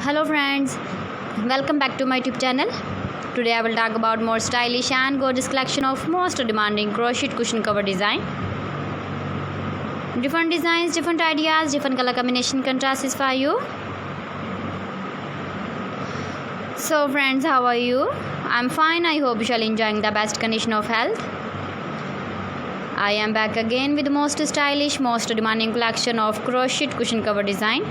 Hello friends, welcome back to my YouTube channel. Today I will talk about more stylish and gorgeous collection of most demanding crochet cushion cover design. Different designs, different ideas, different color combination contrasts for you. So friends, how are you? I'm fine. I hope you shall enjoying the best condition of health. I am back again with the most stylish, most demanding collection of crochet cushion cover design.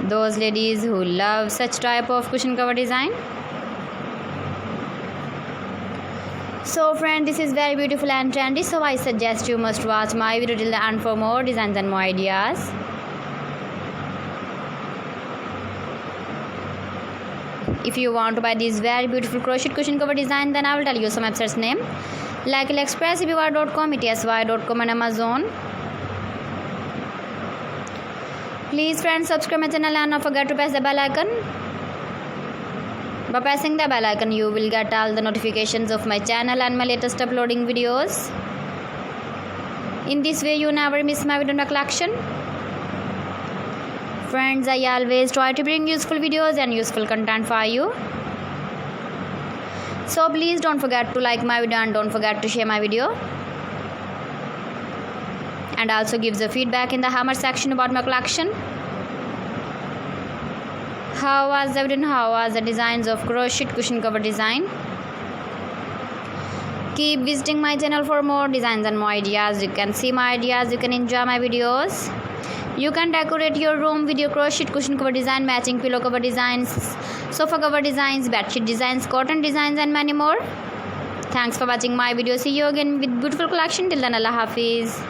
Those ladies who love such type of cushion cover design. So friend, this is very beautiful and trendy, so I suggest you must watch my video till the end for more designs and more ideas. If you want to buy this very beautiful crochet cushion cover design, then I will tell you some websites name like AliExpress, eBay.com, ETSY.com and Amazon. Please friends, subscribe my channel and don't forget to press the bell icon. By pressing the bell icon, you will get all the notifications of my channel and my latest uploading videos. In this way, you never miss my video collection. Friends, I always try to bring useful videos and useful content for you. So please don't forget to like my video and don't forget to share my video. And also give the feedback in the comment section about my collection. How was the video? How was the designs of crochet cushion cover design? Keep visiting my channel for more designs and more ideas. You can see my ideas, you can enjoy my videos. You can decorate your room with your crochet cushion cover design, matching pillow cover designs, sofa cover designs, bedsheet designs, cotton designs and many more. Thanks for watching my video. See you again with beautiful collection. Till then, Allah Hafiz.